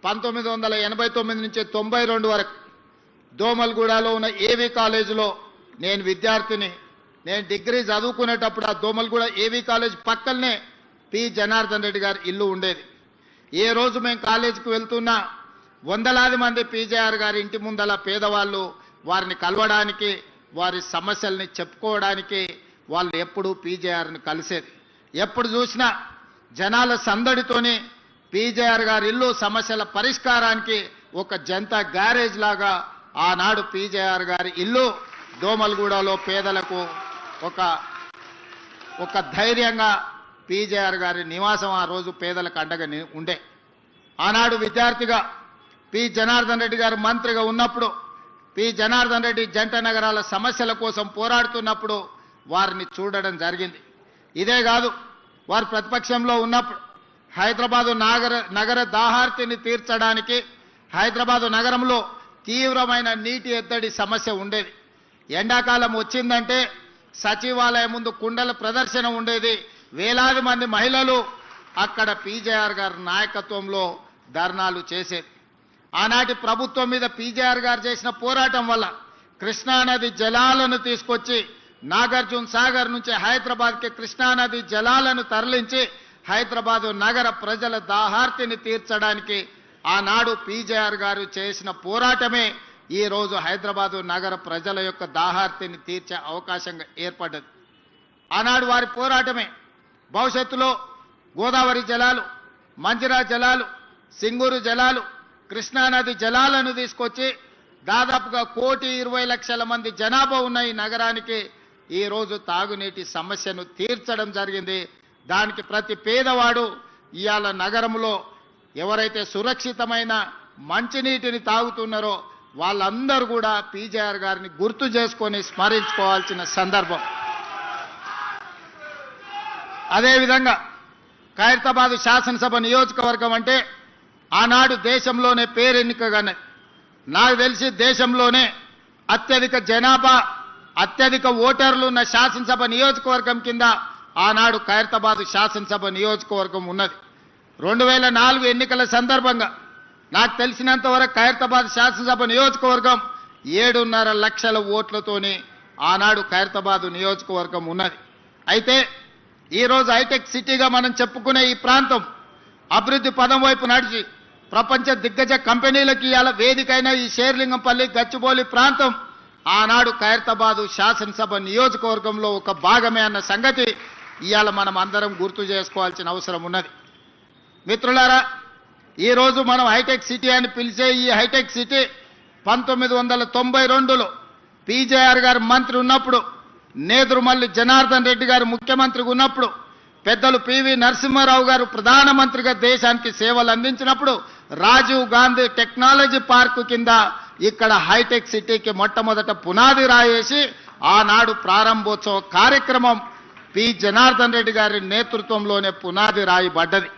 1989 నుంచి 92 వరకు దోమల్గూడలో ఉన్న ఏవి కాలేజీలో నేను విద్యార్థిని. నేను డిగ్రీ చదువుకునేటప్పుడు ఆ దోమల్గూడ ఏవి కాలేజ్ పక్కనే పి జనార్దన్ రెడ్డి గారి ఇల్లు ఉండేది. ఏ రోజు మేము కాలేజీకి వెళ్తున్నా వందలాది మంది పీజేఆర్ గారి ఇంటి ముందల పేదవాళ్ళు వారిని కలవడానికి, వారి సమస్యల్ని చెప్పుకోవడానికి వాళ్ళు ఎప్పుడూ పీజేఆర్ని కలిసేది. ఎప్పుడు చూసినా జనాల సందడితోనే పీజేఆర్ గారి ఇల్లు సమస్యల పరిష్కారానికి ఒక జనతా గ్యారేజ్ లాగా ఆనాడు పీజేఆర్ గారి ఇల్లు దోమల్గూడలో పేదలకు ఒక ధైర్యంగా పీజేఆర్ గారి నివాసం ఆ రోజు పేదలకు అండగా ఉండే. ఆనాడు విద్యార్థిగా పి జనార్దన్ రెడ్డి గారు మంత్రిగా ఉన్నప్పుడు పి జనార్దన్ రెడ్డి జంట నగరాల సమస్యల కోసం పోరాడుతున్నప్పుడు వారిని చూడడం జరిగింది. ఇదే కాదు, వారు ప్రతిపక్షంలో ఉన్నప్పుడు హైదరాబాదు నగర దాహార్తిని తీర్చడానికి హైదరాబాదు నగరంలో తీవ్రమైన నీటి ఎద్దడి సమస్య ఉండేది. ఎండాకాలం వచ్చిందంటే సచివాలయం ముందు కుండల ప్రదర్శన ఉండేది. వేలాది మంది మహిళలు అక్కడ పీజేఆర్ గారి నాయకత్వంలో ధర్నాలు చేసేది. ఆనాటి ప్రభుత్వం మీద పీజేఆర్ గారు చేసిన పోరాటం వల్ల కృష్ణానది జలాలను తీసుకొచ్చి నాగార్జున సాగర్ నుంచి హైదరాబాద్కి కృష్ణానది జలాలను తరలించి హైదరాబాదు నగర ప్రజల దాహార్తిని తీర్చడానికి ఆనాడు పీజేఆర్ గారు చేసిన పోరాటమే ఈ రోజు హైదరాబాదు నగర ప్రజల యొక్క దాహార్తిని తీర్చే అవకాశంగా ఏర్పడ్డది. ఆనాడు వారి పోరాటమే భవిష్యత్తులో గోదావరి జలాలు, మంజిరా జలాలు, సింగూరు జలాలు, కృష్ణానది జలాలను తీసుకొచ్చి దాదాపుగా 1,20,00,000 మంది జనాభా ఉన్న ఈ నగరానికి ఈరోజు తాగునీటి సమస్యను తీర్చడం జరిగింది. దానికి ప్రతి పేదవాడు ఇవాళ నగరంలో ఎవరైతే సురక్షితమైన మంచినీటిని తాగుతున్నారో వాళ్ళందరూ కూడా పీజేఆర్ గారిని గుర్తు చేసుకొని స్మరించుకోవాల్సిన సందర్భం. అదేవిధంగా ఖైరతాబాద్ శాసనసభ నియోజకవర్గం అంటే ఆనాడు దేశంలోనే పేరెన్నికగానే, నాకు తెలిసి దేశంలోనే అత్యధిక జనాభా, అత్యధిక ఓటర్లు ఉన్న శాసనసభ నియోజకవర్గం కింద ఆనాడు ఖైరతాబాద్ శాసనసభ నియోజకవర్గం ఉన్నది. 2004 ఎన్నికల సందర్భంగా నాకు తెలిసినంత వరకు ఖైరతాబాద్ శాసనసభ నియోజకవర్గం 7.5 లక్షల ఓట్లతోనే ఆనాడు ఖైరతాబాద్ నియోజకవర్గం ఉన్నది. అయితే ఈరోజు హైటెక్ సిటీగా మనం చెప్పుకునే ఈ ప్రాంతం అభివృద్ధి పదం వైపు నడిచి ప్రపంచ దిగ్గజ కంపెనీలకు ఇవాళ వేదికైన ఈ షేర్లింగంపల్లి, గచ్చిబౌలి ప్రాంతం ఆనాడు ఖైరతాబాద్ శాసనసభ నియోజకవర్గంలో ఒక భాగమే అన్న సంగతి ఇవాళ మనం అందరం గుర్తు చేసుకోవాల్సిన అవసరం ఉన్నది. మిత్రులారా, ఈరోజు మనం హైటెక్ సిటీ అని పిలిచే ఈ హైటెక్ సిటీ 1992లో పీజేఆర్ గారు మంత్రి ఉన్నప్పుడు, నేదురుమల్లి జనార్దన్ రెడ్డి గారు ముఖ్యమంత్రిగా ఉన్నప్పుడు, పెద్దలు పివి నరసింహారావు గారు ప్రధానమంత్రిగా దేశానికి సేవలు అందించినప్పుడు రాజీవ్ గాంధీ టెక్నాలజీ పార్కు కింద ఇక్కడ హైటెక్ సిటీకి మొట్టమొదట పునాది రాయేసి ఆనాడు ప్రారంభోత్సవ కార్యక్రమం పి జనార్దన్ రెడ్డి గారి నేతృత్వంలోనే పునాది రాయబడ్డది.